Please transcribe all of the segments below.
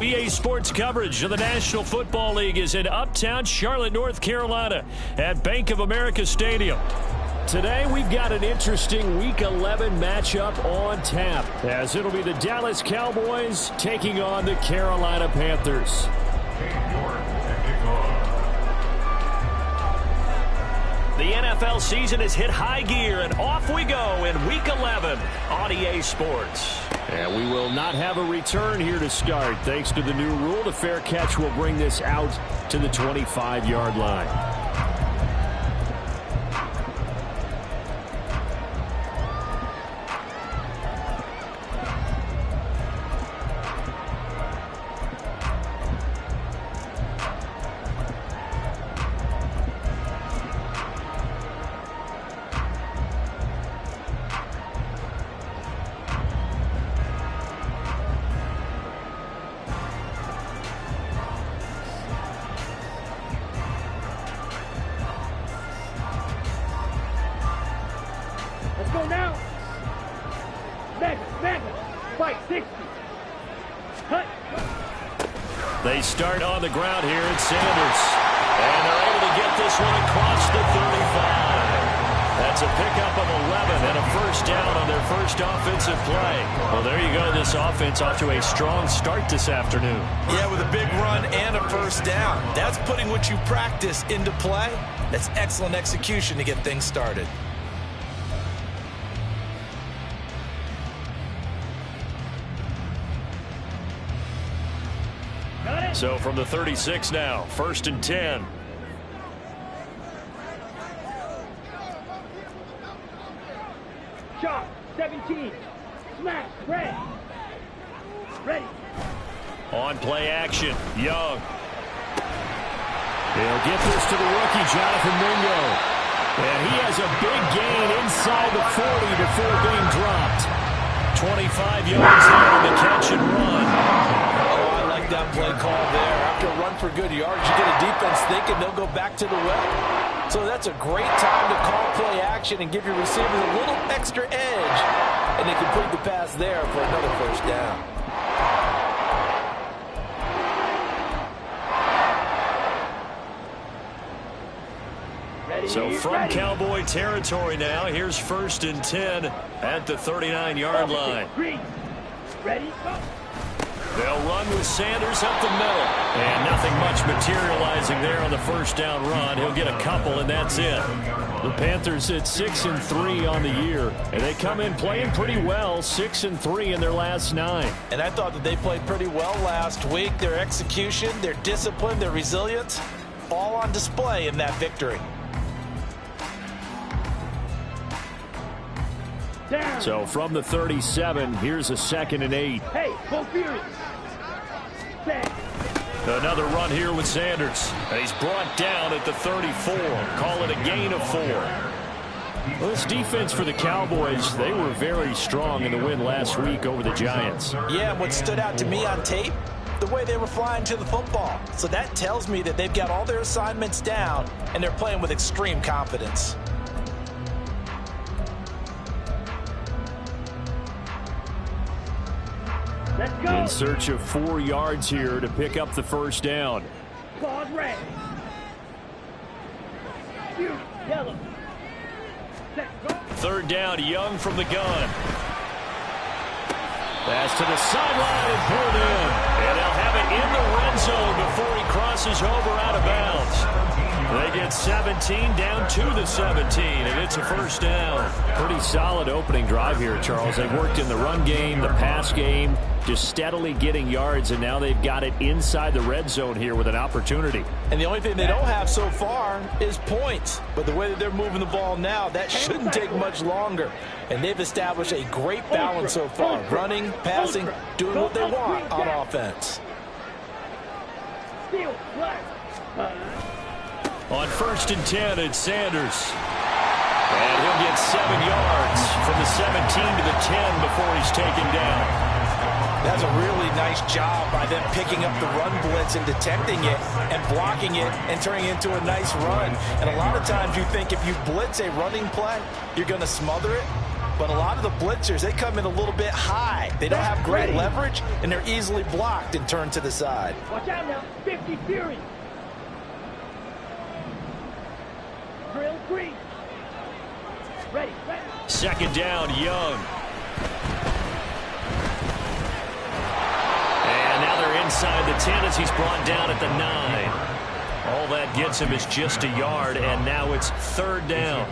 EA Sports coverage of the National Football League is in uptown Charlotte, North Carolina at Bank of America Stadium. Today we've got an interesting Week 11 matchup on tap, as it'll be the Dallas Cowboys taking on the Carolina Panthers. The NFL season has hit high gear, and off we go in Week 11 on EA Sports. And we will not have a return here to start. Thanks to the new rule, the fair catch will bring this out to the 25-yard line. Go now. Fight 60. Cut. They start on the ground here at Sanders. And they're able to get this one across the 35. That's a pickup of 11 and a first down on their first offensive play. Well, there you go. This offense off to a strong start this afternoon. Yeah, with a big run and a first down. That's putting what you practice into play. That's excellent execution to get things started. So from the 36 now, 1st and 10. Shot, 17. Smash, ready. On play action, Young. They'll get this to the rookie, Jonathan Mingo. And he has a big gain inside the 40 before being dropped. 25 yards there on the catch and run. That play call there. After a run for good yards, you get a defense thinking they'll go back to the well. So that's a great time to call play action and give your receivers a little extra edge. And they complete the pass there for another first down. So from Cowboy territory now, here's 1st and 10 at the 39-yard line. Ready, go. They'll run with Sanders up the middle. And nothing much materializing there on the first down run. He'll get a couple, and that's it. The Panthers at 6-3 on the year. And they come in playing pretty well, 6-3 in their last 9. And I thought that they played pretty well last week. Their execution, their discipline, their resilience, all on display in that victory. Down. So from the 37, here's a 2nd and 8. Hey, go furious. Another run here with Sanders. And he's brought down at the 34. Call it a gain of 4. Well, this defense for the Cowboys, they were very strong in the win last week over the Giants. Yeah, what stood out to me on tape, the way they were flying to the football. So that tells me that they've got all their assignments down, and they're playing with extreme confidence. Let's go. In search of 4 yards here to pick up the first down. Pause red. Shoot, yellow. Set, go. 3rd down, Young from the gun. Pass to the sideline and pulled in. And they'll have it in the red zone before he crosses over out of bounds. They get 17 down to the 17, and it's a first down. Pretty solid opening drive here, Charles. They've worked in the run game, the pass game, just steadily getting yards, and now they've got it inside the red zone here with an opportunity. And the only thing they don't have so far is points. But the way that they're moving the ball now, that shouldn't take much longer. And they've established a great balance so far. Running, passing, doing what they want on offense. On 1st and 10, it's Sanders. And he'll get 7 yards from the 17 to the 10 before he's taken down. That's a really nice job by them picking up the run blitz and detecting it and blocking it and turning it into a nice run. And a lot of times you think if you blitz a running play, you're going to smother it. But a lot of the blitzers, they come in a little bit high. They don't have great leverage, and they're easily blocked and turned to the side. Watch out now. 50 Fury. Drill 3. Ready. Second down, Young. And now they're inside the 10 as he's brought down at the 9. All that gets him is just a yard, and now it's third down.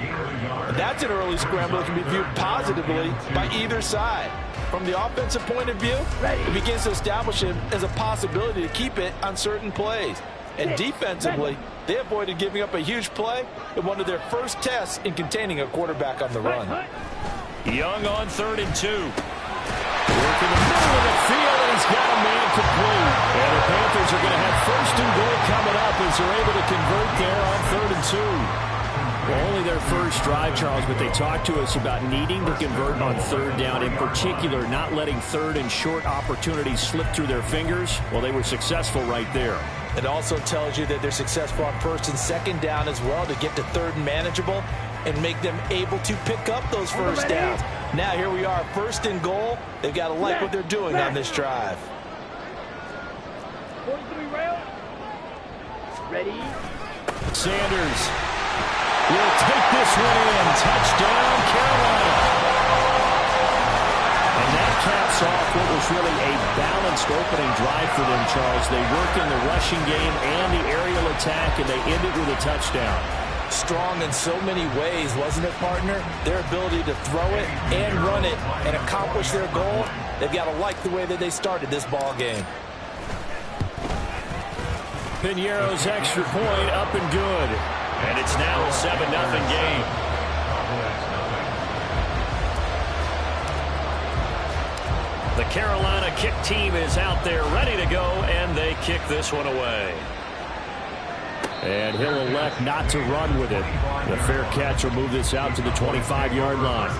That's an early scramble that can be viewed positively by either side. From the offensive point of view, it begins to establish him as a possibility to keep it on certain plays. And defensively, they avoided giving up a huge play in one of their first tests in containing a quarterback on the run. Young on 3rd and 2. Work in the middle of the field, and he's got a man complete. And the Panthers are going to have 1st and goal coming up as they're able to convert there on 3rd and 2. Well, only their first drive, Charles, but they talked to us about needing to convert on 3rd down, in particular not letting 3rd and short opportunities slip through their fingers. Well, they were successful right there. It also tells you that they're successful on 1st and 2nd down as well to get to 3rd and manageable and make them able to pick up those first downs. Now here we are, 1st and goal. They've got to like what they're doing on this drive. 43 rail. Ready. Sanders will take this one in. Touchdown, Carolina. And that caps off what was really a balanced opening drive for them, Charles. They work in the rushing game and the aerial attack, and they ended with a touchdown. Strong in so many ways, wasn't it, partner? Their ability to throw it and run it and accomplish their goal, they've got to like the way that they started this ball game. Piñeiro's extra point up and good. And it's now a 7-0 game. The Carolina kick team is out there ready to go, and they kick this one away. And he'll elect not to run with it. The fair catch will move this out to the 25-yard line.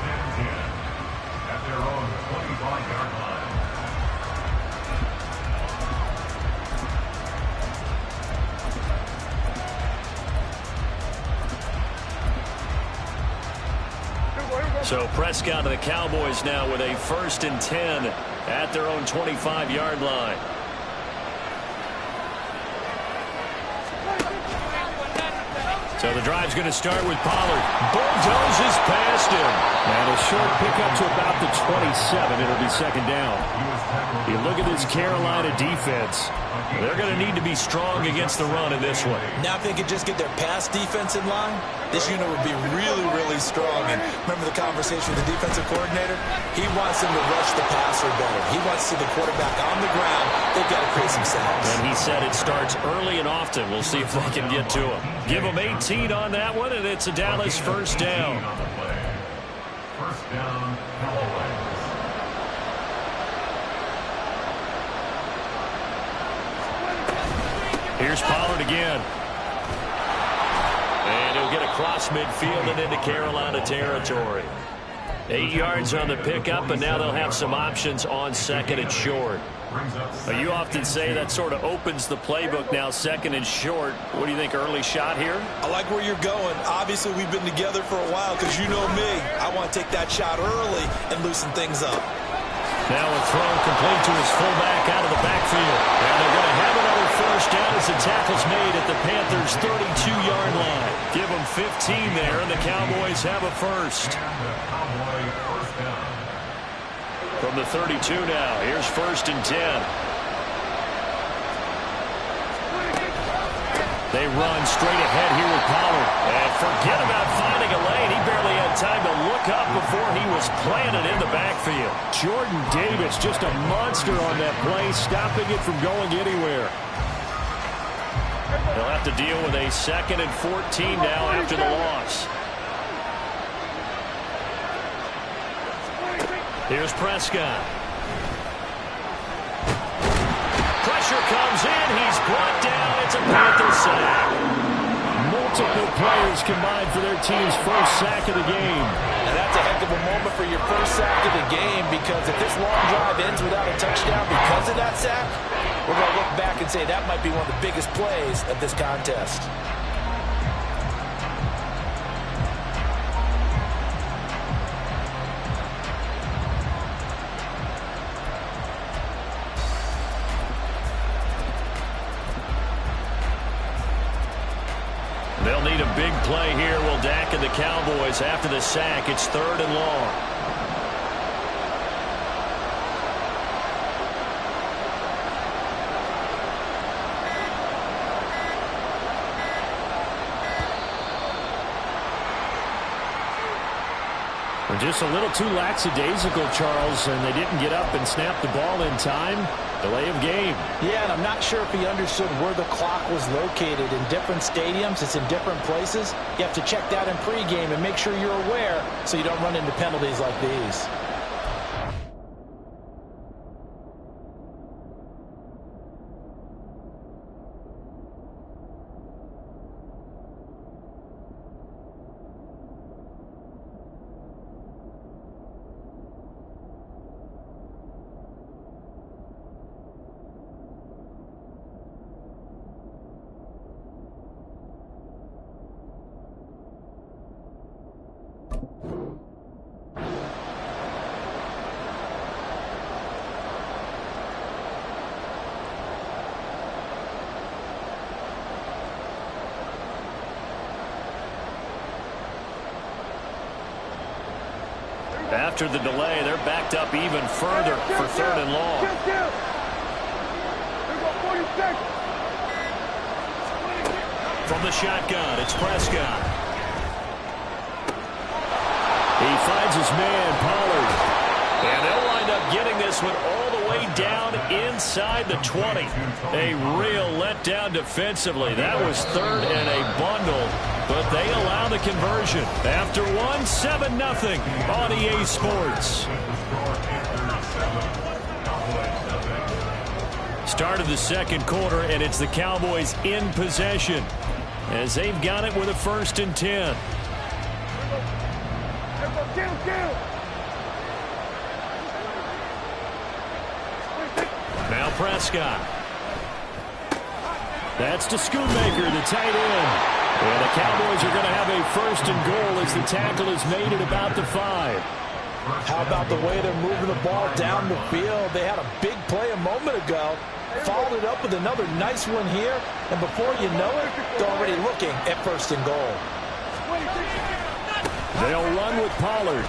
So Prescott and the Cowboys now with a 1st and 10 at their own 25-yard line. So the drive's going to start with Pollard. Bulldozes past him. And a short pickup to about the 27. It'll be 2nd down. You look at this Carolina defense. They're going to need to be strong against the run in this one. Now if they could just get their pass defense in line, this unit would be really, really strong. And remember the conversation with the defensive coordinator? He wants them to rush the passer better. He wants to see the quarterback on the ground. They've got to create some sacks. And he said it starts early and often. We'll see if they can get to him. Give him 18 on that one, and it's a Dallas 1st down. First down, Cowboys. Here's Pollard again. And he'll get across midfield and into Carolina territory. 8 yards on the pickup, and now they'll have some options on 2nd and short. You often say that sort of opens the playbook now, 2nd and short. What do you think, early shot here? I like where you're going. Obviously, we've been together for a while because you know me. I want to take that shot early and loosen things up. Now a throw complete to his fullback out of the backfield. And they're going to have another 1st down as the tackle's made at the Panthers' 32-yard line. Give them 15 there, and the Cowboys have a 1st. From the 32 now, here's 1st and 10. They run straight ahead here with Pollard. And forget about finding a lane. He barely had time to look up before he was planted in the backfield. Jordan Davis, just a monster on that play, stopping it from going anywhere. They'll have to deal with a 2nd and 14 now after the loss. Here's Prescott. Pressure comes in. He's brought down. It's a Panther sack. Multiple players combined for their team's 1st sack of the game. And that's a heck of a moment for your 1st sack of the game, because if this long drive ends without a touchdown because of that sack, we're going to look back and say that might be one of the biggest plays of this contest. They'll need a big play here. Will Dak and the Cowboys after the sack. It's 3rd and long. Just a little too lackadaisical, Charles, and they didn't get up and snap the ball in time. Delay of game. Yeah, and I'm not sure if he understood where the clock was located. In different stadiums, it's in different places. You have to check that in pregame and make sure you're aware so you don't run into penalties like these. After the delay, they're backed up even further for 3rd and long. From the shotgun, it's Prescott. He finds his man, Pollard. And they'll wind up getting this one all the way down inside the 20. A real letdown defensively. That was 3rd and a bundle. But they allow the conversion. After one, 7-0 on EA Sports. Start of the second quarter, and it's the Cowboys in possession as they've got it with a 1st and 10. Now Prescott. That's to Schoonmaker, the tight end. And the Cowboys are going to have a 1st and goal as the tackle is made at about the 5. How about the way they're moving the ball down the field? They had a big play a moment ago. Followed it up with another nice one here. And before you know it, they're already looking at 1st and goal. They'll run with Pollard.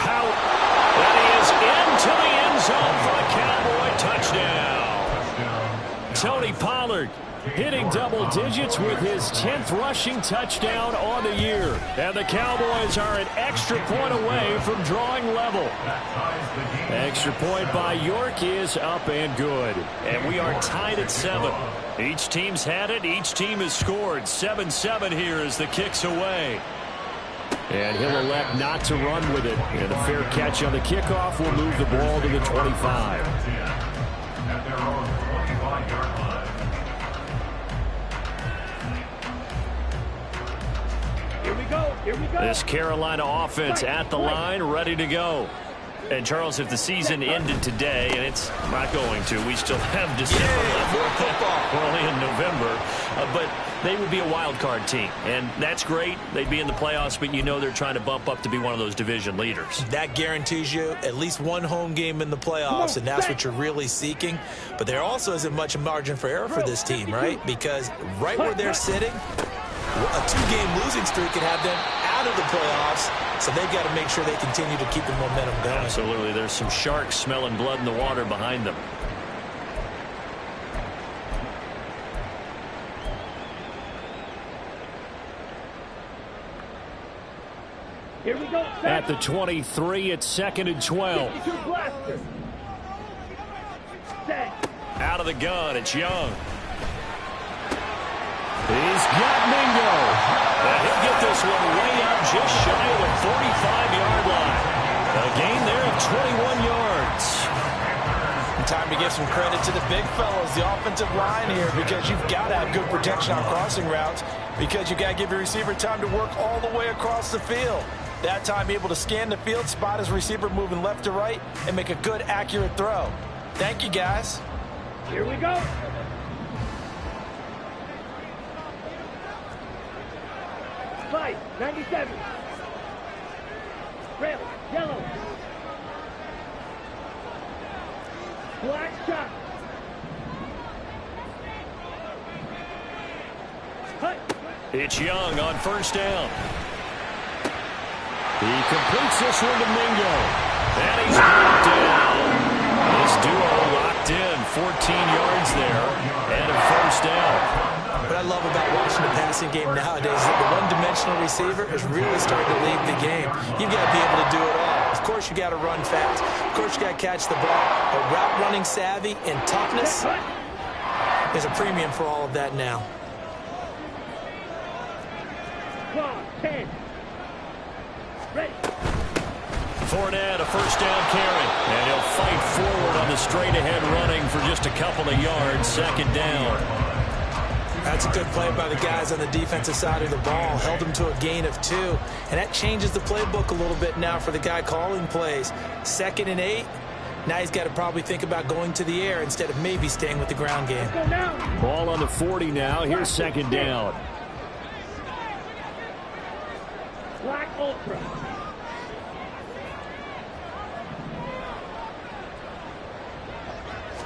That is into the end zone for a Cowboy touchdown. Tony Pollard hitting double digits with his 10th rushing touchdown on the year. And the Cowboys are an extra point away from drawing level. Extra point by York is up and good. And we are tied at 7. Each team's had it. Each team has scored. 7-7 here as the kick's away. And he'll elect not to run with it. And a fair catch on the kickoff will move the ball to the 25. At their own 25-yard line. Here we go. This Carolina offense at the line, ready to go. And, Charles, if the season ended today, and it's not going to, we still have December left. We're only in November. But they would be a wild card team. And that's great. They'd be in the playoffs, but you know they're trying to bump up to be one of those division leaders. That guarantees you at least one home game in the playoffs, and that's what you're really seeking. But there also isn't much margin for error for this team, right? Because right where they're sitting, a 2-game losing streak could have them out of the playoffs, so they've got to make sure they continue to keep the momentum going. Absolutely. There's some sharks smelling blood in the water behind them. Here we go. At the 23, it's 2nd and 12. Out of the gun, it's Young. He's got Mingo. And he'll get this one way up just shy of the 45-yard line. A gain there of 21 yards. Time to give some credit to the big fellas, the offensive line here, because you've got to have good protection on crossing routes, because you've got to give your receiver time to work all the way across the field. That time, be able to scan the field, spot his receiver moving left to right, and make a good, accurate throw. Thank you, guys. Here we go. Five, 97. Red, yellow. Black shot. Cut. It's Young on first down. He completes this one to Mingo. And he's brought down. This duo locked in. 14 yards there. And a first down. What I love about watching the passing game nowadays is that the one-dimensional receiver is really starting to lead the game. You've got to be able to do it all. Of course, you got to run fast. Of course, you got to catch the ball. But route running savvy and toughness is a premium for all of that now. 10. Ready. Fournette, a first down carry. And he'll fight forward on the straight-ahead running for just a couple of yards. Second down. That's a good play by the guys on the defensive side of the ball. Held them to a gain of 2. And that changes the playbook a little bit now for the guy calling plays. 2nd and 8. Now he's got to probably think about going to the air instead of maybe staying with the ground game. Ball on the 40 now. Here's second down. Black Ultra.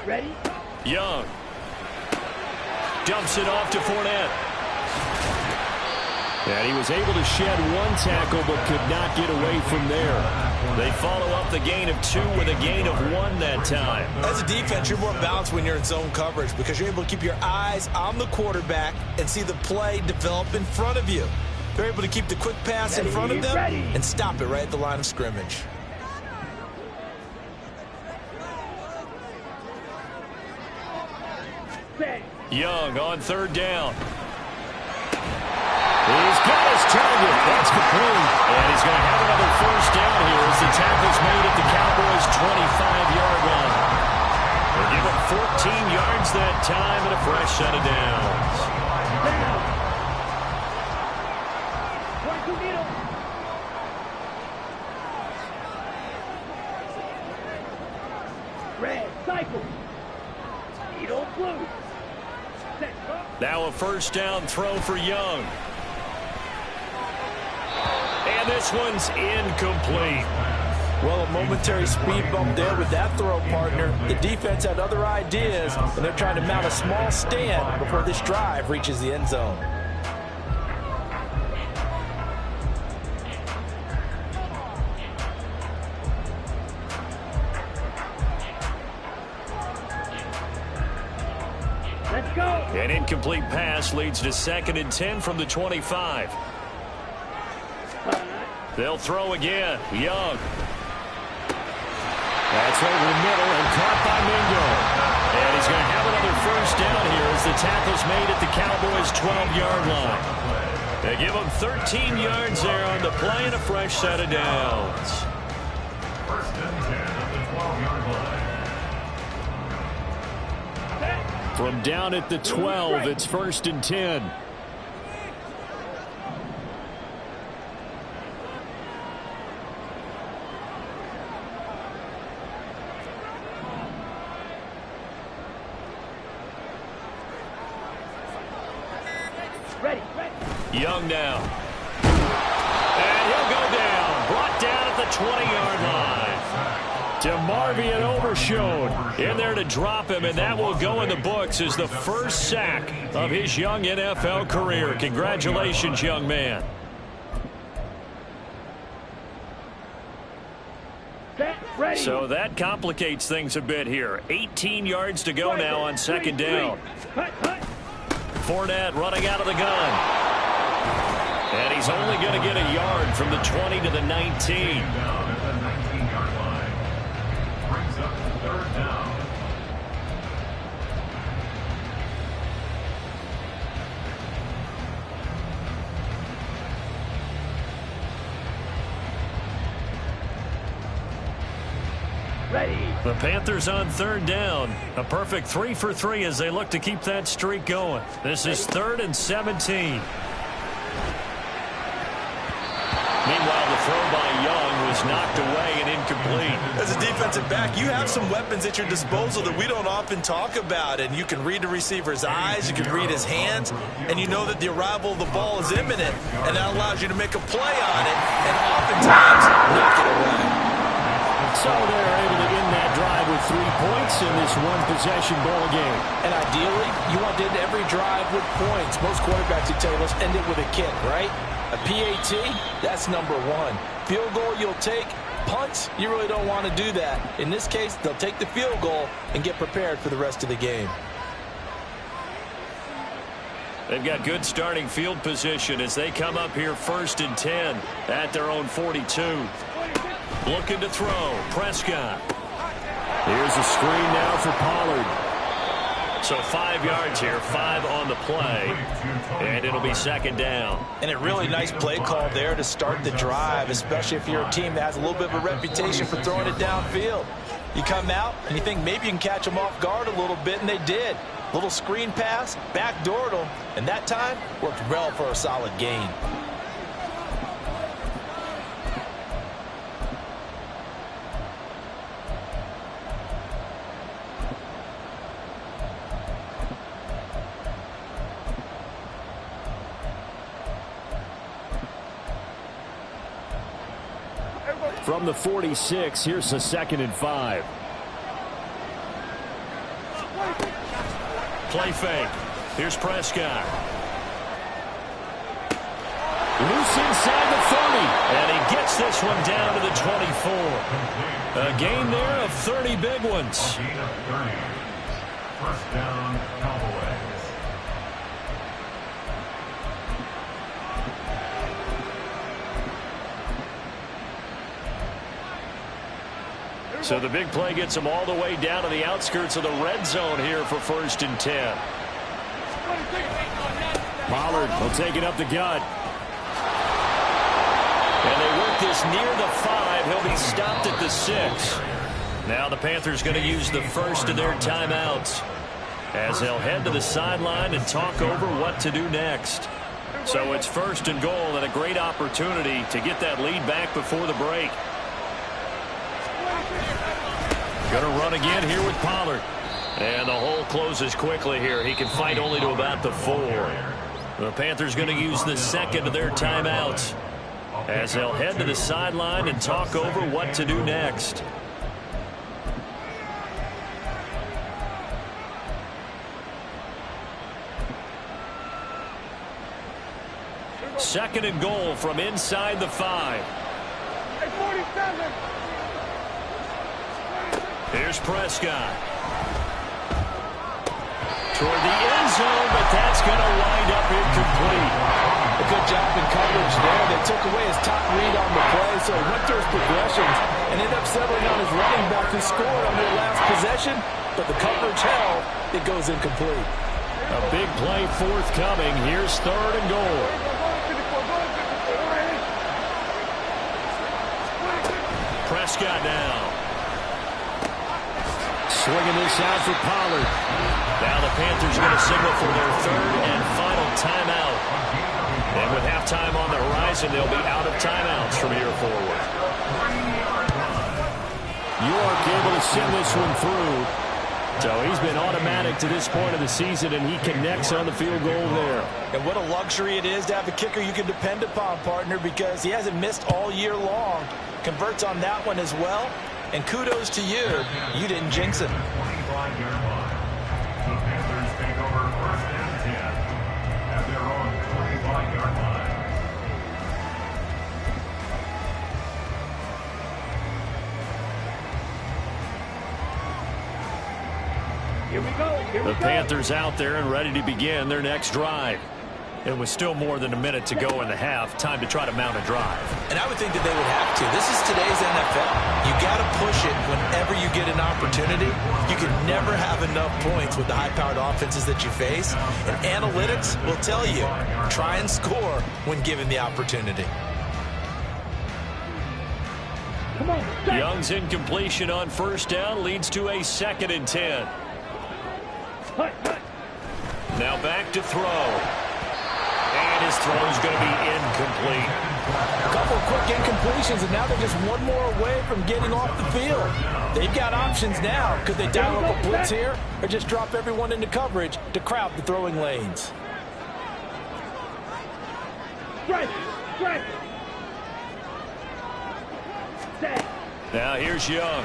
Ready? Young. Dumps it off to Fournette. And he was able to shed one tackle but could not get away from there. They follow up the gain of 2 with a gain of 1 that time. As a defense, you're more balanced when you're in zone coverage because you're able to keep your eyes on the quarterback and see the play develop in front of you. They're able to keep the quick pass in front of them and stop it right at the line of scrimmage. Young on third down. He's got his target. That's complete. And he's going to have another first down here as the tackle's made at the Cowboys' 25-yard line. They give him 14 yards that time and a fresh set of downs. Red, cycle. Needle, blue. Now a first down throw for Young. And this one's incomplete. Well, a momentary speed bump there with that throw, partner. The defense had other ideas, and they're trying to mount a small stand before this drive reaches the end zone. Let's go. An incomplete pass leads to 2nd and 10 from the 25. They'll throw again. Young. That's over the middle and caught by Mingo. And he's going to have another first down here as the tackle's made at the Cowboys' 12-yard line. They give him 13 yards there on the play and a fresh set of downs. First and 10 at the 12-yard line. From down at the 12, it's 1st and 10. Ready. Young now. And he'll go down. Brought down at the 20-yard line. DeMarvion Overshown in there to drop him, and that will go in the books as the first sack of his young NFL career. Congratulations, young man. Ready. So that complicates things a bit here. 18 yards to go now on second down. Fournette running out of the gun. And he's only going to get a yard from the 20 to the 19. Ready. The Panthers on third down. A perfect 3 for 3 as they look to keep that streak going. This is 3rd and 17. Meanwhile, the throw by Young was knocked away and incomplete. As a defensive back, you have some weapons at your disposal that we don't often talk about. And you can read the receiver's eyes, you can read his hands, and you know that the arrival of the ball is imminent. And that allows you to make a play on it and oftentimes knock it away. So they're able to end that drive with with 3 points in this one-possession ball game. And ideally, you want to end every drive with points. Most quarterbacks would tell you, let's end it with a kick, right? A PAT, that's number 1. Field goal you'll take. Punts, you really don't want to do that. In this case, they'll take the field goal and get prepared for the rest of the game. They've got good starting field position as they come up here 1st and 10 at their own 42. Looking to throw. Prescott. Here's a screen now for Pollard. So 5 yards here, 5 on the play, and it'll be 2nd down. And a really nice play call there to start the drive, especially if you're a team that has a little bit of a reputation for throwing it downfield. You come out and you think maybe you can catch them off guard a little bit, and they did. Little screen pass, backdoored them, and that time worked well for a solid gain. From the 46, here's the 2nd and 5. Play fake. Here's Prescott. Loose inside the 30. And he gets this one down to the 24. A gain there of 30 big ones. Gain of 30. First down, Cowboys. So the big play gets them all the way down to the outskirts of the red zone here for 1st and 10. Pollard will take it up the gut. And they work this near the 5. He'll be stopped at the 6. Now the Panthers going to use the first of their timeouts as they'll head to the sideline and talk over what to do next. So it's 1st and goal and a great opportunity to get that lead back before the break. Going to run again here with Pollard. And the hole closes quickly here. He can fight only to about the 4. The Panthers going to use the 2nd of their timeouts as they'll head to the sideline and talk over what to do next. Second and goal from inside the 5. Here's Prescott. Toward the end zone, but that's going to wind up incomplete. A good job in coverage there. They took away his top read on the play, so he went through his progressions and ended up settling on his running back who scored on their last possession, but the coverage held. It goes incomplete. A big play forthcoming. Here's 3rd and goal. Prescott now. Swinging this out for Pollard. Now the Panthers going to signal for their 3rd and final timeout. And with halftime on the horizon, they'll be out of timeouts from here forward. York able to send this one through. So he's been automatic to this point of the season, and he connects on the field goal there. And what a luxury it is to have a kicker you can depend upon, partner, because he hasn't missed all year long. Converts on that one as well. And kudos to you. You didn't jinx him. 25-yard line. The Panthers take over 1st and 10 at their own 25-yard line. Here we go. Here we The go. Panthers out there and ready to begin their next drive. It was still more than a minute to go in the half. Time to try to mount a drive. And I would think that they would have to. This is today's NFL. You got to push it whenever you get an opportunity. You can never have enough points with the high-powered offenses that you face. And analytics will tell you, try and score when given the opportunity. Come on. Set. Young's incompletion on 1st down leads to a 2nd and 10. Hut, hut. Now back to throw. And his throw is going to be incomplete. A couple of quick incompletions, and now they're just one more away from getting off the field. They've got options now. Could they dial up a blitz here or just drop everyone into coverage to crowd the throwing lanes? Strike. Strike. Set. Now here's Young.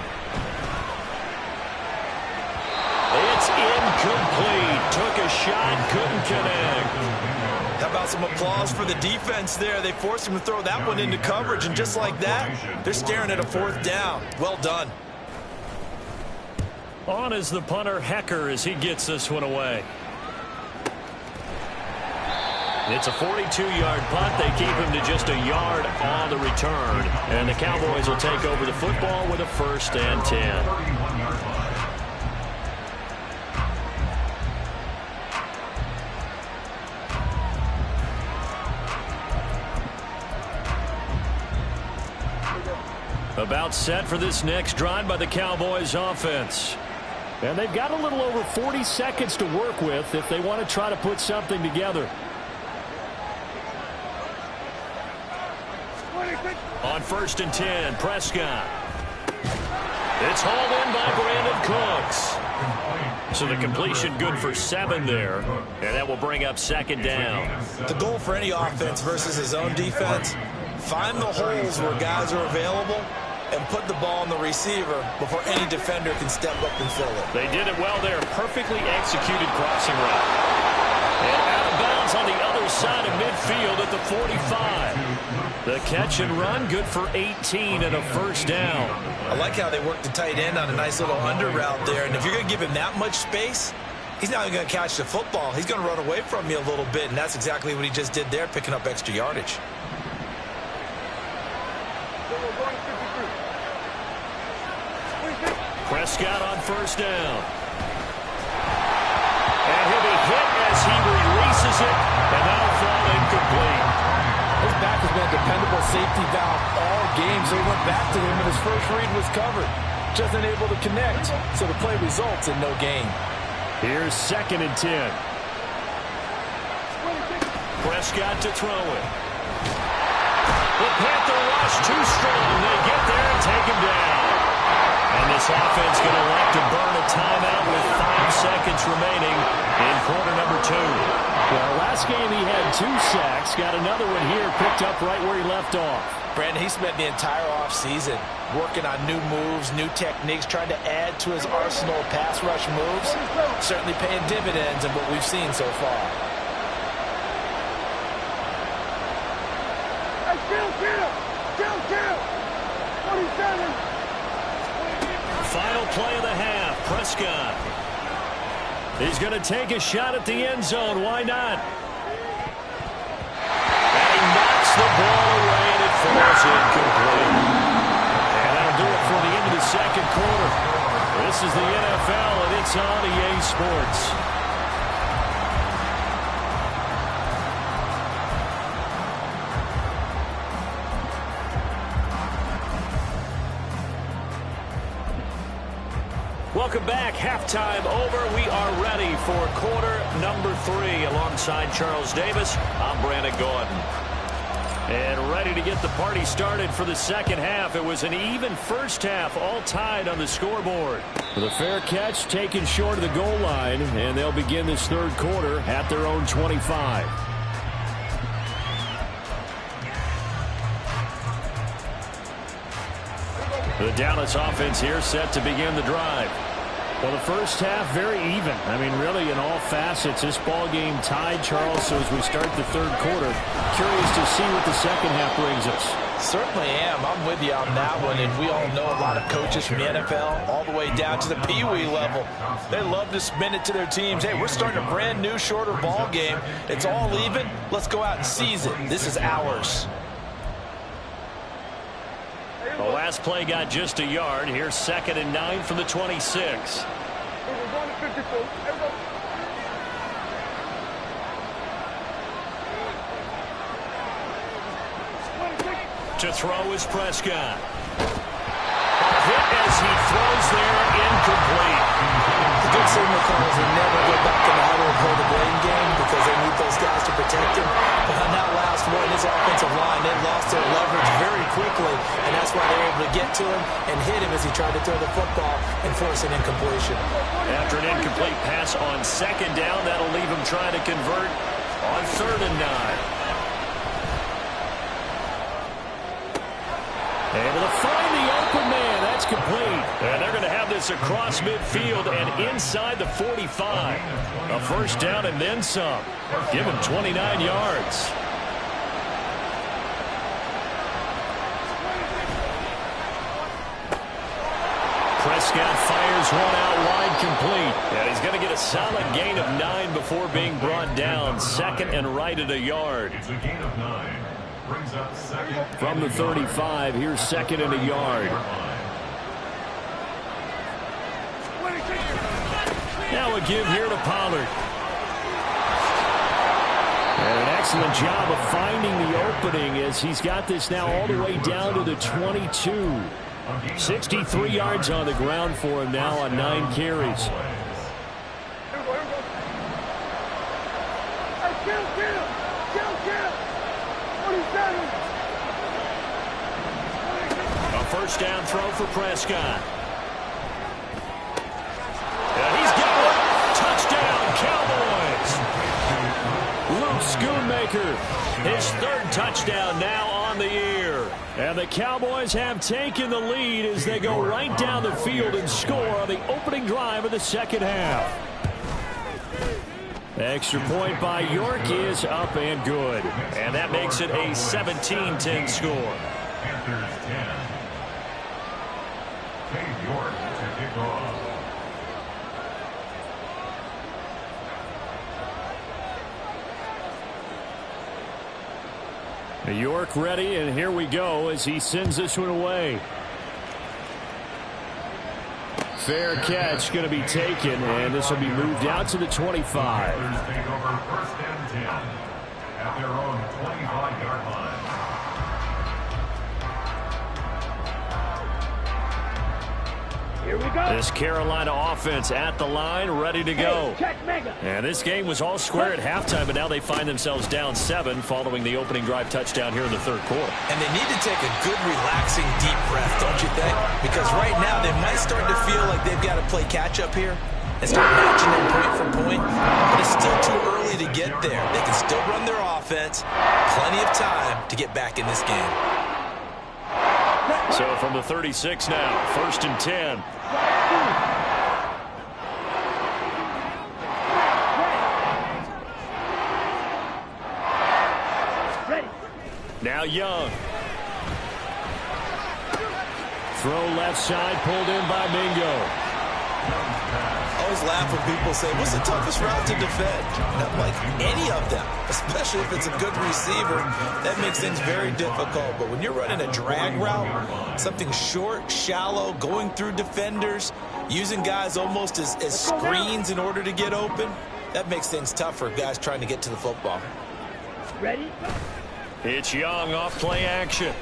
It's incomplete. Took a shot, couldn't connect. How about some applause for the defense there? They forced him to throw that one into coverage, and just like that, they're staring at a 4th down. Well done. On is the punter, Hecker, as he gets this one away. It's a 42-yard punt. They keep him to just a yard on the return. And the Cowboys will take over the football with a 1st and 10. About set for this next drive by the Cowboys offense. And they've got a little over 40 seconds to work with if they want to try to put something together. On 1st and 10, Prescott. It's hauled in by Brandon Cooks. So the completion good for 7 there. And that will bring up 2nd down. The goal for any offense versus his own defense, find the holes where guys are available and put the ball on the receiver before any defender can step up and fill it. They did it well there. Perfectly executed crossing route. And out of bounds on the other side of midfield at the 45. The catch and run good for 18 and a 1st down. I like how they worked the tight end on a nice little under route there. And if you're going to give him that much space, he's not even going to catch the football. He's going to run away from you a little bit, and that's exactly what he just did there, picking up extra yardage. Prescott on 1st down. And he'll be hit as he releases it, and that'll fall incomplete. His back has been a dependable safety valve all game, so he went back to him, and his first read was covered. Just unable to connect, so the play results in no gain. Here's 2nd and 10. Prescott to throw it. The Panther rush too strong. They get there and take him down. And this offense going to elect to burn a timeout with 5 seconds remaining in quarter number 2. Well, last game he had 2 sacks. Got another one here picked up right where he left off. Brandon, he spent the entire offseason working on new moves, new techniques, trying to add to his arsenal of pass rush moves. Certainly paying dividends in what we've seen so far. Final play of the half, Prescott. He's going to take a shot at the end zone. Why not? And he knocks the ball away, and it falls incomplete. And that'll do it for the end of the 2nd quarter. This is the NFL, and it's on EA Sports. Welcome back. Halftime over. We are ready for quarter number 3. Alongside Charles Davis, I'm Brandon Gordon. And ready to get the party started for the 2nd half. It was an even first half, all tied on the scoreboard. The fair catch taken short of the goal line, and they'll begin this 3rd quarter at their own 25. The Dallas offense here set to begin the drive. Well, the first half very even. I mean, really in all facets, this ball game tied, Charles. So as we start the 3rd quarter, curious to see what the 2nd half brings us. Certainly am. I'm with you on that one. And we all know a lot of coaches from the NFL all the way down to the Pee Wee level. They love to spin it to their teams. Hey, we're starting a brand new, shorter ball game. It's all even. Let's go out and seize it. This is ours. The last play got just a yard. Here's 2nd and 9 from the 26. To throw is Prescott. Hit as he throws there, incomplete. The good signal calls will never go back in the huddle and play the blame game because they need those guys to protect him. But on that last one, his offensive line, they lost their leverage very quickly, and that's why they were able to get to him and hit him as he tried to throw the football and force an incompletion. After an incomplete pass on 2nd down, that'll leave him trying to convert on 3rd and 9. Able to find the open man. That's complete. And they're going to have this across midfield and inside the 45. A first down and then some. Give him 29 yards. Prescott fires one out wide, complete. And he's going to get a solid gain of 9 before being brought down. Second and right at a yard. It's a gain of 9. Brings up second. From the 35, here's second and a yard. Now a give here to Pollard. And an excellent job of finding the opening as he's got this now all the way down to the 22. 63 yards on the ground for him now on 9 carries. A first down throw for Prescott. And he's got it. Touchdown, Cowboys. Luke Schoonmaker, his 3rd touchdown now on the year. And the Cowboys have taken the lead as they go right down the field and score on the opening drive of the second half. Extra point by York is up and good. And that makes it a 17-10 score. Panthers 10. Dave York to kick off. York ready, and here we go as he sends this one away. Fair catch going to be taken, and this will be moved out to the 25. Panthers take over first and 10 at their own 25-yard line. Here we go. This Carolina offense at the line, ready to go. Check mega. And this game was all square at halftime, but now they find themselves down 7 following the opening drive touchdown here in the 3rd quarter. And they need to take a good, relaxing, deep breath, don't you think? Because right now they might start to feel like they've got to play catch-up here and start matching them point for point. But it's still too early to get there. They can still run their offense. Plenty of time to get back in this game. So from the 36 now, first and 10. Ready. Now Young. Throw left side, pulled in by Mingo. I always laugh when people say, what's the toughest route to defend? Not like any of them, especially if it's a good receiver. That makes things very difficult. But when you're running a drag route, something short, shallow, going through defenders, using guys almost as screens in order to get open, that makes things tough for guys trying to get to the football. Ready. It's Young off play action.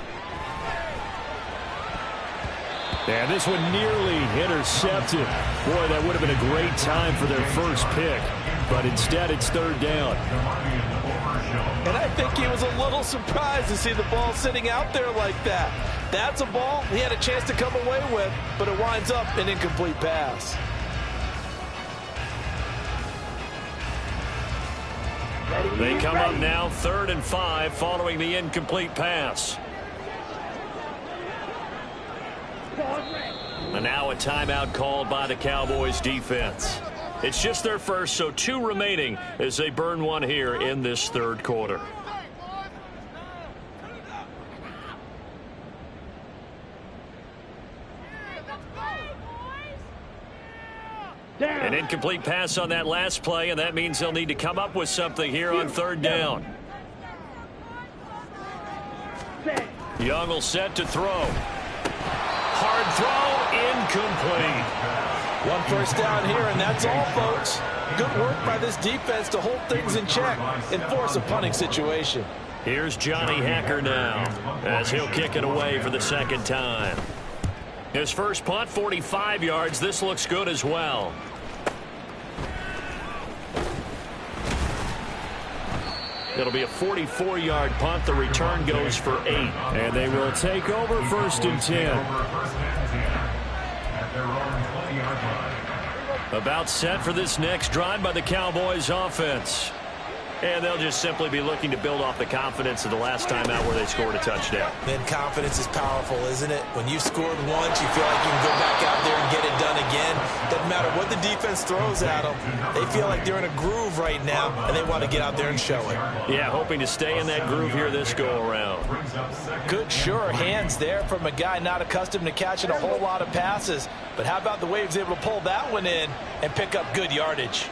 And this one nearly intercepted. Boy, that would have been a great time for their first pick. But instead, it's 3rd down. And I think he was a little surprised to see the ball sitting out there like that. That's a ball he had a chance to come away with, but it winds up an incomplete pass. They come up now 3rd and 5 following the incomplete pass. And now a timeout called by the Cowboys defense. It's just their first, so 2 remaining as they burn one here in this 3rd quarter. An incomplete pass on that last play, and that means they'll need to come up with something here on 3rd down. Young will set to throw. Hard throw, incomplete. One first down here, and that's all, folks. Good work by this defense to hold things in check and force a punting situation. Here's Johnny Hacker now as he'll kick it away for the 2nd time. His first punt, 45 yards. This looks good as well. It'll be a 44-yard punt. The return goes for 8. And they will take over 1st and 10. About set for this next drive by the Cowboys offense. And they'll just simply be looking to build off the confidence of the last time out where they scored a touchdown. Then confidence is powerful, isn't it? When you've scored once, you feel like you can go back out there and get it done again. Doesn't matter what the defense throws at them. They feel like they're in a groove right now, and they want to get out there and show it. Yeah, hoping to stay in that groove here this go-around. Good, sure hands there from a guy not accustomed to catching a whole lot of passes. But how about the way he was able to pull that one in and pick up good yardage?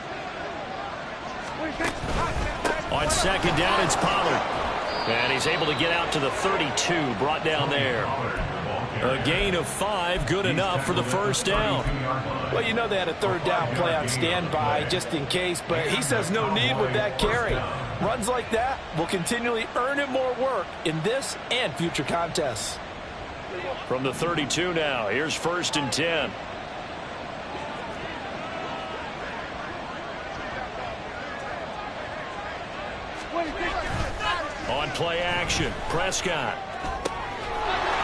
On second down, it's Pollard. And he's able to get out to the 32, brought down there. A gain of 5, good enough for the first down. Well, you know they had a third down play on standby just in case, but he says no need with that carry. Runs like that will continually earn him more work in this and future contests. From the 32 now, here's 1st and 10. On play action, Prescott.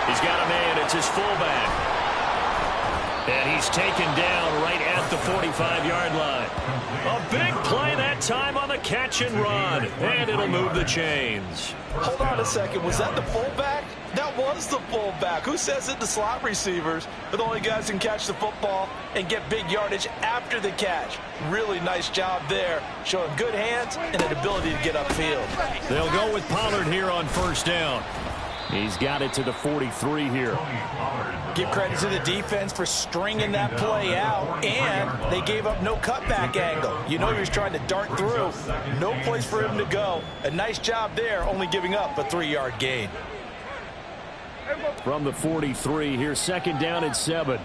He's got a man, it's his fullback. And he's taken down right at the 45-yard line. A big play that time on the catch and run. And it'll move the chains. Hold on a second, was that the fullback? That was the fullback. Who says it? The slot receivers are the only guys who can catch the football and get big yardage after the catch. Really nice job there, showing good hands and an ability to get upfield. They'll go with Pollard here on 1st down. He's got it to the 43 here. Give credit to the defense for stringing that play out, and they gave up no cutback angle. You know he was trying to dart through. No place for him to go. A nice job there, only giving up a 3-yard gain. From the 43, here's 2nd down and 7.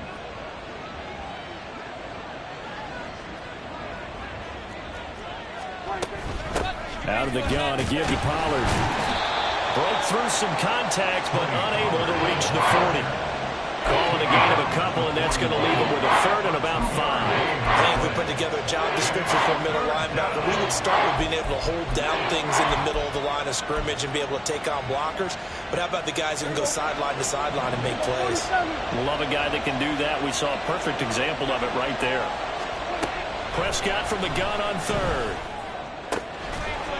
Out of the gun to give to Pollard. Broke through some contacts, but unable to reach the 40. Calling a gain of a couple, and that's going to leave him with a 3rd and about 5. I think if we put together a job description for a middle linebacker, we would start with being able to hold down things in the middle of the line of scrimmage and be able to take on blockers. But how about the guys who can go sideline to sideline and make plays? Love a guy that can do that. We saw a perfect example of it right there. Prescott from the gun on 3rd.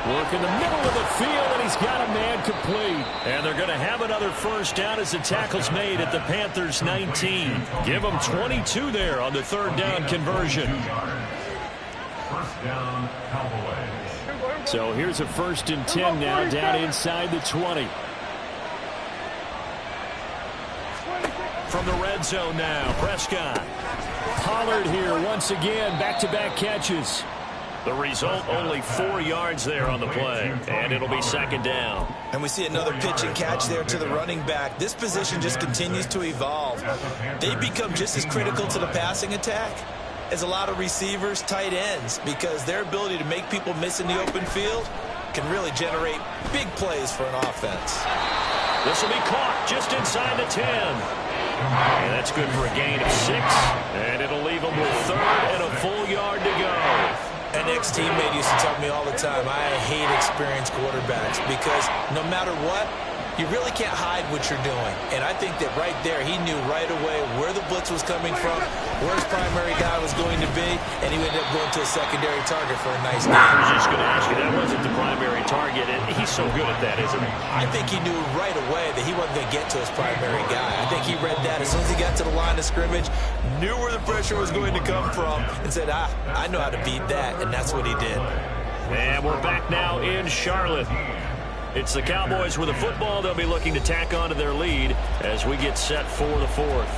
Work in the middle of the field, and he's got a man complete. And they're going to have another 1st down as the tackle's made at the Panthers' 19. Give them 22 there on the 3rd down conversion. 1st down, Cowboys. So here's a 1st and 10 now down inside the 20. From the red zone now, Prescott. Pollard here once again, back-to-back catches. The result, only 4 yards there on the play, and it'll be 2nd down. And we see another pitch and catch there to the running back. This position just continues to evolve. They become just as critical to the passing attack as a lot of receivers, tight ends, because their ability to make people miss in the open field can really generate big plays for an offense. This will be caught just inside the 10. And that's good for a gain of 6, and it'll leave them with 3rd and a full yard to go. An ex-teammate used to tell me all the time, I hate experienced quarterbacks because no matter what, you really can't hide what you're doing. And I think that right there, he knew right away where the blitz was coming from, where his primary guy was going to be, and he ended up going to a secondary target for a nice game. I was just going to ask you, that wasn't the primary target, and he's so good at that, isn't he? I think he knew right away that he wasn't going to get to his primary guy. I think he read that as soon as he got to the line of scrimmage, knew where the pressure was going to come from, and said, I know how to beat that, and that's what he did. And we're back now in Charlotte. It's the Cowboys with the football. They'll be looking to tack on to their lead as we get set for the 4th.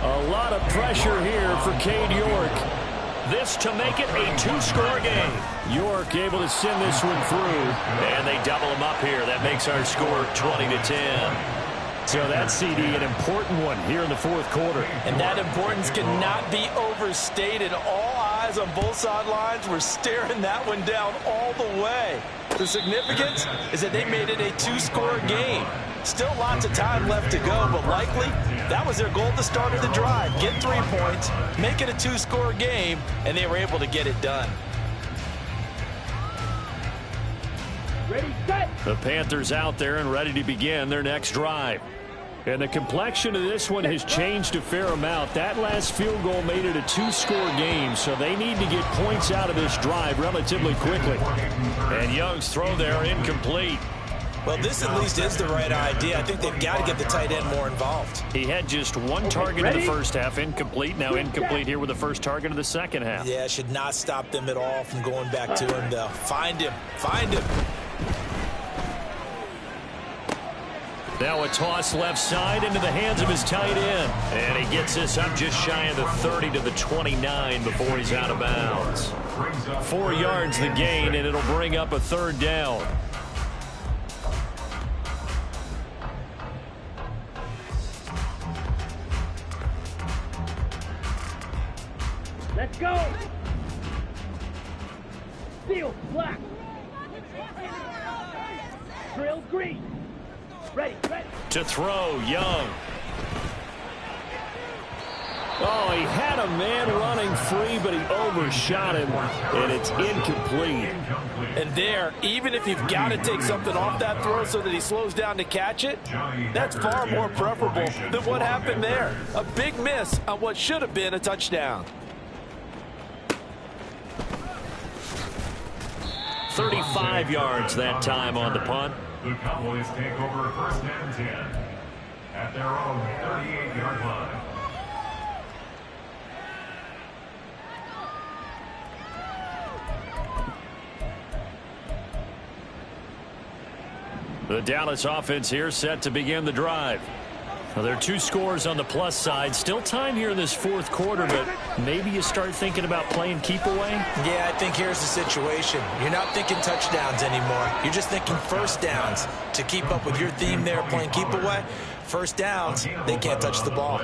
A lot of pressure here for Cade York. This to make it a 2-score game. York able to send this one through. And they double him up here. That makes our score 20-10. So that CD, an important one here in the 4th quarter. And that importance cannot be overstated. All eyes on both sidelines were staring that one down all the way. The significance is that they made it a 2-score game. Still lots of time left to go, but likely that was their goal at the start of the drive. Get 3 points, make it a 2-score game, and they were able to get it done. Ready, set. The Panthers out there and ready to begin their next drive. And the complexion of this one has changed a fair amount. That last field goal made it a two-score game, so they need to get points out of this drive relatively quickly. And Young's throw there incomplete. Well, this at least is the right idea. I think they've got to get the tight end more involved. He had just one target in the first half, incomplete. Now incomplete here with the first target of the second half. Yeah, should not stop them at all from going back to him, though. Find him. Find him. Now a toss left side into the hands of his tight end. And he gets this up just shy of the 30 to the 29 before he's out of bounds. 4 yards the gain, and it'll bring up a third down. Let's go. Steel, black. Drill, green. Ready, ready. To throw, Young. Oh, he had a man running free, but he overshot him, and it's incomplete. And there, even if you've got to take something off that throw so that he slows down to catch it, that's far more preferable than what happened there. A big miss on what should have been a touchdown. 35 yards that time on the punt. The Cowboys take over first and 10 at their own 38-yard line. The Dallas offense here set to begin the drive. Well, there are 2 scores on the plus side. Still time here in this fourth quarter, but maybe you start thinking about playing keep away? Yeah, I think here's the situation. You're not thinking touchdowns anymore. You're just thinking first downs. To keep up with your theme there, playing keep away, first downs, they can't touch the ball.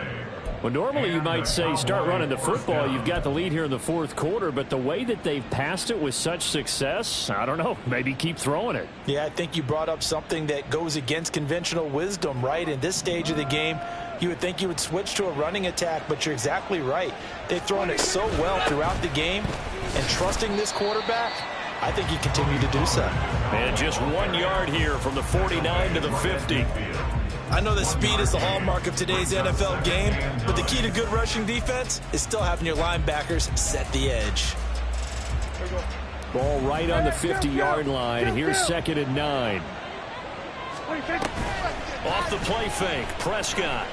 Well, normally you might say start running the football. You've got the lead here in the fourth quarter, but the way that they've passed it with such success, I don't know, maybe keep throwing it. Yeah, I think you brought up something that goes against conventional wisdom, right? In this stage of the game, you would think you would switch to a running attack, but you're exactly right. They've thrown it so well throughout the game, and trusting this quarterback, I think you continue to do so. And just 1 yard here from the 49 to the 50. I know that speed is the hallmark of today's NFL game, but the key to good rushing defense is still having your linebackers set the edge. Ball right on the 50-yard line. Here's 2nd and 9. Off the play fake, Prescott.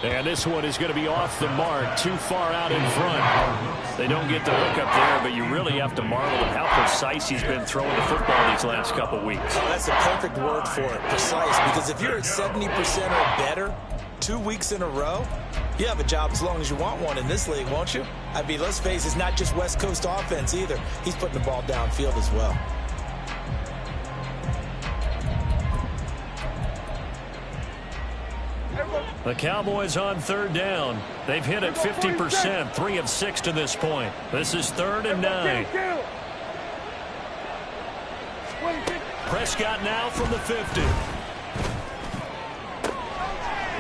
And this one is going to be off the mark, too far out in front. They don't get the hook up there, but you really have to marvel at how precise he's been throwing the football these last couple weeks. Oh, that's the perfect word for it, precise, because if you're at 70% or better 2 weeks in a row, you have a job as long as you want one in this league, won't you? I mean, let's face it, it's not just West Coast offense either. He's putting the ball downfield as well. The Cowboys on 3rd down. They've hit it 50%, 3 of 6 to this point. This is 3rd and 9. Prescott now from the 50.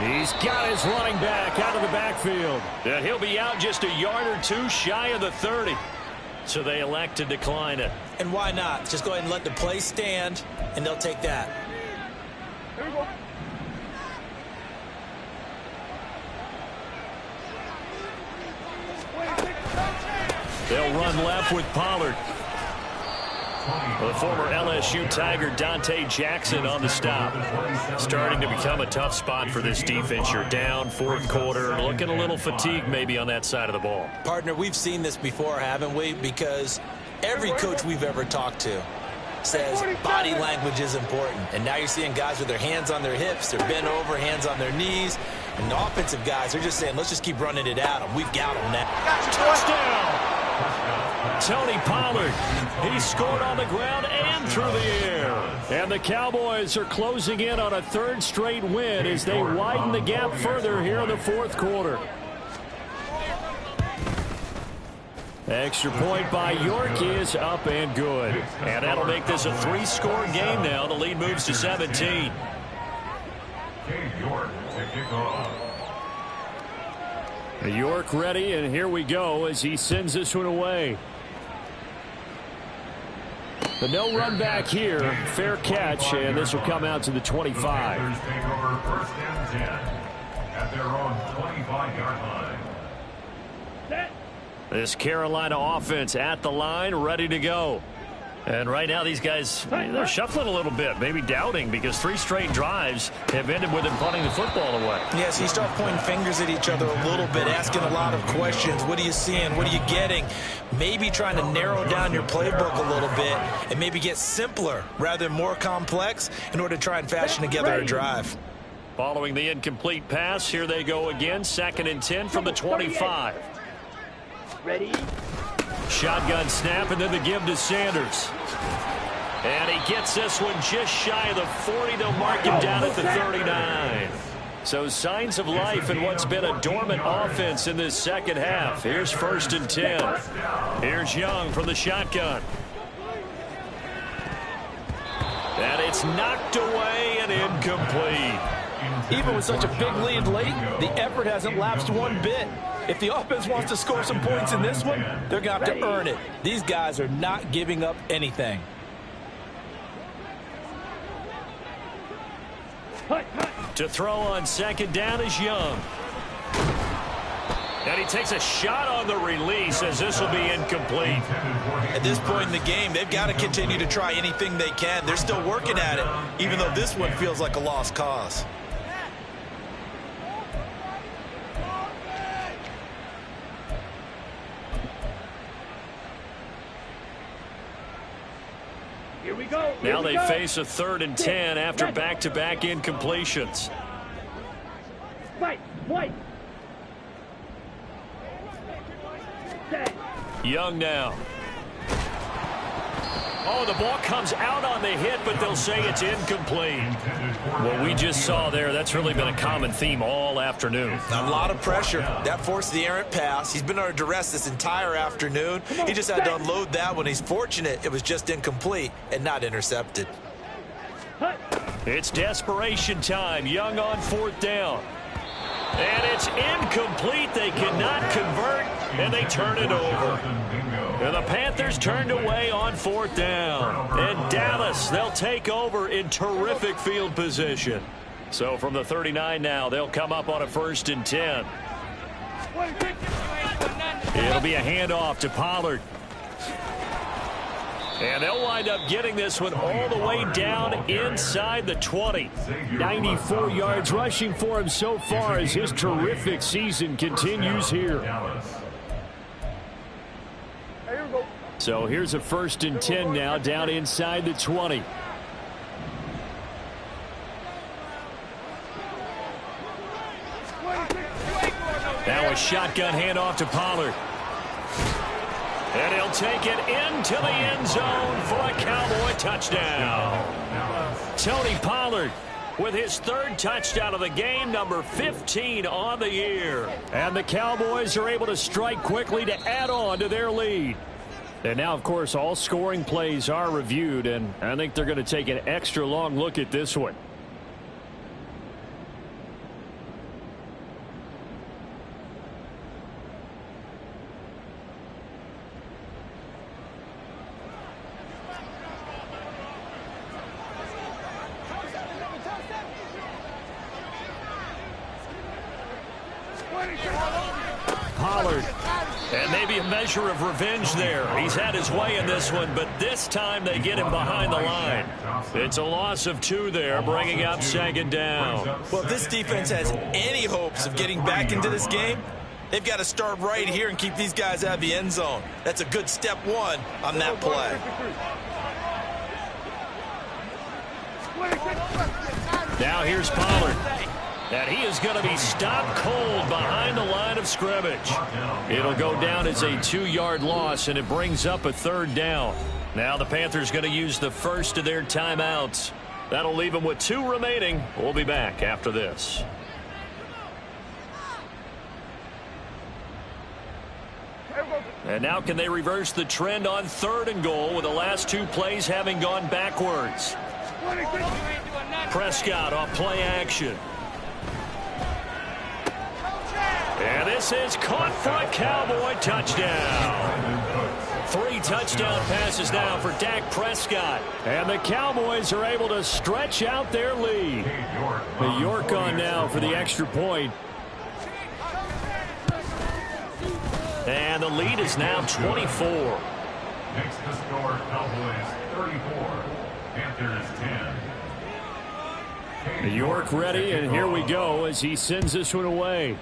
He's got his running back out of the backfield. And he'll be out just a yard or 2 shy of the 30. So they elect to decline it. And why not? Just go ahead and let the play stand, and they'll take that. Here we go. They'll run left with Pollard. The former LSU Tiger Dante Jackson on the stop. Starting to become a tough spot for this defense. You're down, fourth quarter, looking a little fatigued maybe on that side of the ball. Partner, we've seen this before, haven't we? Because every coach we've ever talked to says body language is important. And now you're seeing guys with their hands on their hips, they're bent over, hands on their knees. And the offensive guys are just saying, let's just keep running it at them. We've got them now. Touchdown! Tony Pollard. He scored on the ground and through the air. And the Cowboys are closing in on a 3rd straight win as they widen the gap further here in the fourth quarter. Extra point by York is up and good. And that'll make this a 3-score game now. The lead moves to 17. York to kick off. York ready, and here we go as he sends this one away. The no run back here. Fair catch, and this will come out to the 25. Panthers take over first and 10 at their own 25-yard line. Set. This Carolina offense at the line, ready to go. And right now these guys, they're shuffling a little bit, maybe doubting, because 3 straight drives have ended with them punting the football away. Yes, you start pointing fingers at each other a little bit, asking a lot of questions. What are you seeing? What are you getting? Maybe trying to narrow down your playbook a little bit and maybe get simpler rather than more complex in order to try and fashion together a drive. Following the incomplete pass, here they go again, 2nd and 10 from the 25. Ready. Shotgun snap, and then the give to Sanders. And he gets this one just shy of the 40. They'll mark him down at the 39. So signs of life in what's been a dormant offense in this second half. Here's 1st and 10. Here's Young from the shotgun. And it's knocked away and incomplete. Even with such a big lead late, the effort hasn't lapsed one bit. If the offense wants to score some points in this one, they're going to have to earn it. These guys are not giving up anything. To throw on 2nd down is Young. And he takes a shot on the release as this will be incomplete. At this point in the game, they've got to continue to try anything they can. They're still working at it, even though this one feels like a lost cause. Here we go. Now they face a 3rd and 10 after back-to-back incompletions. Fight. White. Set. Young now. Oh, the ball comes out on the hit, but they'll say it's incomplete. What we just saw there, that's really been a common theme all afternoon. A lot of pressure. That forced the errant pass. He's been under duress this entire afternoon. He just had to unload that one. He's fortunate it was just incomplete and not intercepted. It's desperation time. Young on 4th down. And it's incomplete. They cannot convert, and they turn it over. And the Panthers turned away on 4th down. And Dallas, they'll take over in terrific field position. So from the 39 now, they'll come up on a 1st and 10. It'll be a handoff to Pollard. And they'll wind up getting this one all the way down inside the 20. 94 yards rushing for him so far as his terrific season continues here. So here's a 1st and 10 now down inside the 20. Now a shotgun handoff to Pollard. And he'll take it into the end zone for a Cowboy touchdown. Tony Pollard with his 3rd touchdown of the game, number 15 on the year. And the Cowboys are able to strike quickly to add on to their lead. And now, of course, all scoring plays are reviewed, and I think they're going to take an extra long look at this one. Pollard, and maybe a measure of revenge there. He's had his way in this one, but this time they get him behind the line. It's a loss of 2 there, bringing up 2nd down. Well, if this defense has any hopes of getting back into this game, they've got to start right here and keep these guys out of the end zone. That's a good step 1 on that play. Now here's Pollard. And he is going to be stopped cold behind the line of scrimmage. It'll go down as a 2-yard loss, and it brings up a 3rd down. Now the Panthers going to use the first of their timeouts. That'll leave them with 2 remaining. We'll be back after this. And now can they reverse the trend on 3rd and goal with the last 2 plays having gone backwards? Prescott off play action. And this is caught for a Cowboy touchdown. 3 touchdown passes now for Dak Prescott. And the Cowboys are able to stretch out their lead. The York on now for the extra point. And the lead is now 24. Makes the score Cowboys 34, Panthers 10. York ready, and here we go as he sends this one away.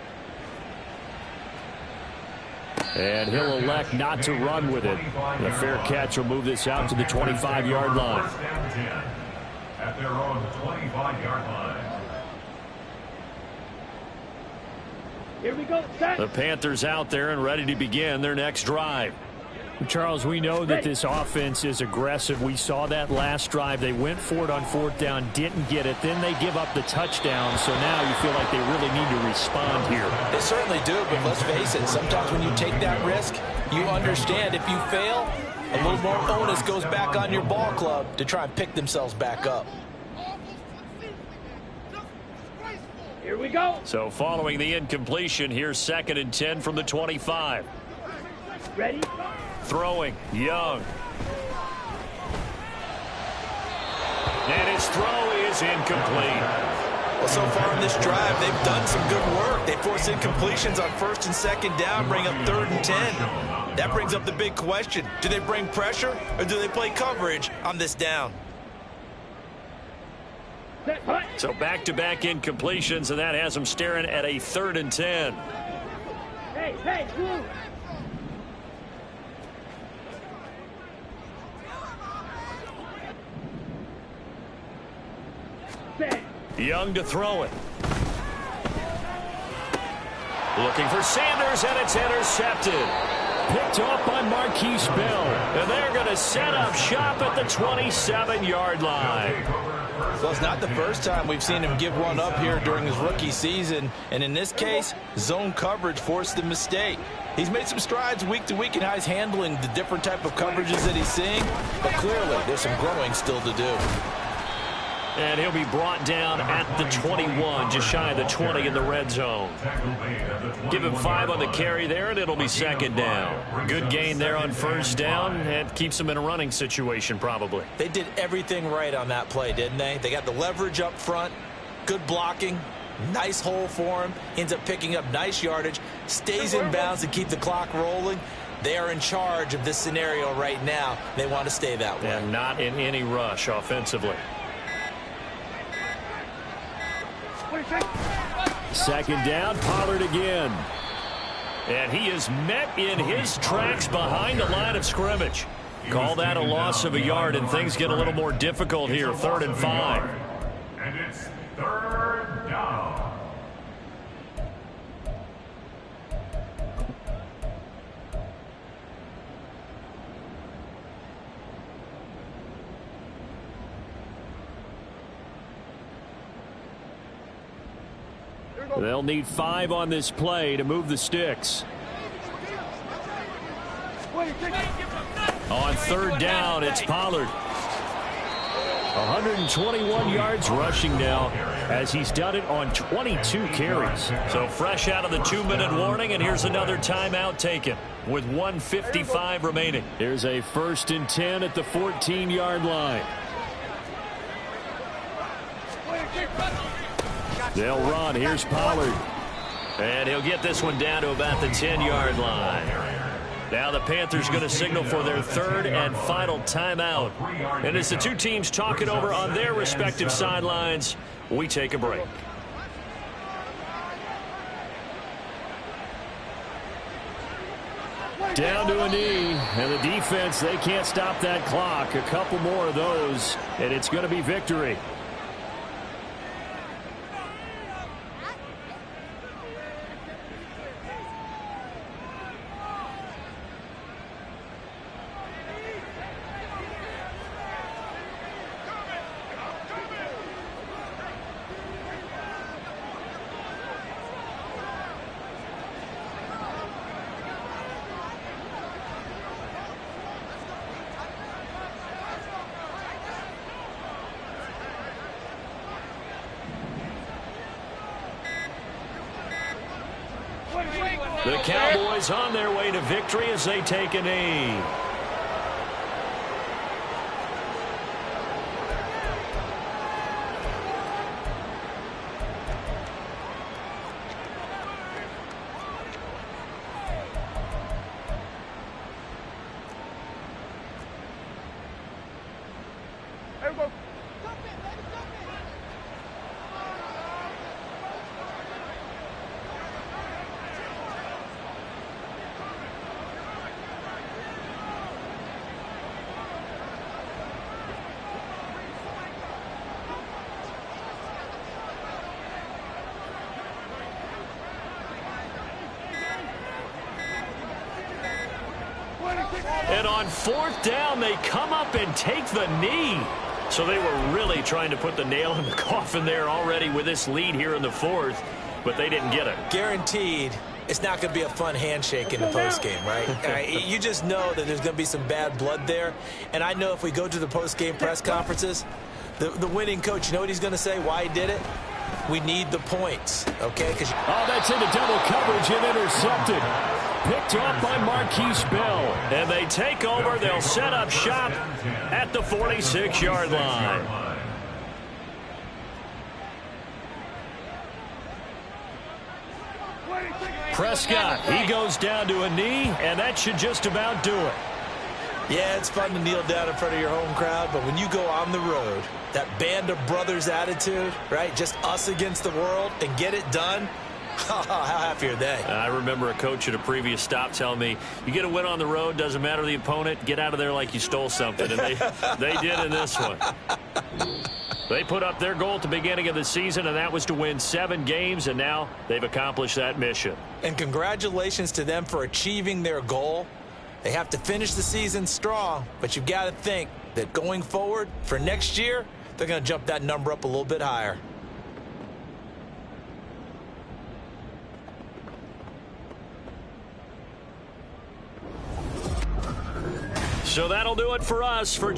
And he'll elect not to run with it. The fair catch will move this out to the 25-yard line. First down 10 at their own 25-yard line. Here we go. Set. The Panthers out there and ready to begin their next drive. Charles, we know that this offense is aggressive. We saw that last drive. They went for it on 4th down, didn't get it. Then they give up the touchdown. So now you feel like they really need to respond here. They certainly do, but let's face it, sometimes when you take that risk, you understand if you fail, a little more onus goes back on your ball club to try and pick themselves back up. Here we go. So following the incompletion, here's 2nd and 10 from the 25. Ready? Throwing, Young. And his throw is incomplete. Well, so far in this drive, they've done some good work. They force incompletions on 1st and 2nd down, bring up 3rd and 10. That brings up the big question. Do they bring pressure or do they play coverage on this down? Set. Hut. So back-to-back incompletions, and that has them staring at a 3rd and 10. Hey, hey, blue. Set. Young to throw it. Looking for Sanders, and it's intercepted. Picked off by Marquise Bell. And they're going to set up shop at the 27-yard line. Well, it's not the first time we've seen him give one up here during his rookie season. And in this case, zone coverage forced the mistake. He's made some strides week to week in how he's handling the different type of coverages that he's seeing. But clearly, there's some growing still to do. And he'll be brought down at the 21, just shy of the 20 in the red zone. Give him 5 on the carry there, and it'll be 2nd down. Good gain there on 1st down, and keeps him in a running situation probably. They did everything right on that play, didn't they? They got the leverage up front, good blocking, nice hole for him, ends up picking up nice yardage, stays in bounds to keep the clock rolling. They are in charge of this scenario right now. They want to stay that way. And not in any rush offensively. 2nd down, Pollard again. And he is met in his tracks behind the line of scrimmage. Call that a loss of a yard, and things get a little more difficult here. 3rd and 5. And it's 3rd down. They'll need 5 on this play to move the sticks. On 3rd down, it's Pollard. 121 yards rushing now, as he's done it on 22 carries. So fresh out of the 2-minute warning, and here's another timeout taken with 1:55 remaining. Here's a 1st and 10 at the 14-yard line. They'll run. Here's Pollard. And he'll get this one down to about the 10-yard line. Now the Panthers going to signal for their 3rd and final timeout. And as the two teams talk it over on their respective sidelines, we take a break. Down to a knee, and the defense, they can't stop that clock. A couple more of those, and it's going to be victory. The Cowboys on their way to victory as they take a knee. And on 4th down, they come up and take the knee. So they were really trying to put the nail in the coffin there already with this lead here in the 4th, but they didn't get it. Guaranteed, it's not going to be a fun handshake in the postgame, right? You just know that there's going to be some bad blood there. And I know if we go to the postgame press conferences, the winning coach, you know what he's going to say, why he did it? We need the points, okay? Oh, that's into double coverage and intercepted. Picked up by Marquise Bell. And they take over. They'll set up shop at the 46-yard line. Prescott, he goes down to a knee, and that should just about do it. Yeah, it's fun to kneel down in front of your home crowd, but when you go on the road, that band of brothers attitude, right, just us against the world, and get it done, how happy are they? I remember a coach at a previous stop telling me, you get a win on the road, doesn't matter the opponent, get out of there like you stole something, and they did in this one. They put up their goal at the beginning of the season, and that was to win 7 games, and now they've accomplished that mission. And congratulations to them for achieving their goal. They have to finish the season strong, but you've got to think that going forward for next year, they're going to jump that number up a little bit higher. So that'll do it for us. For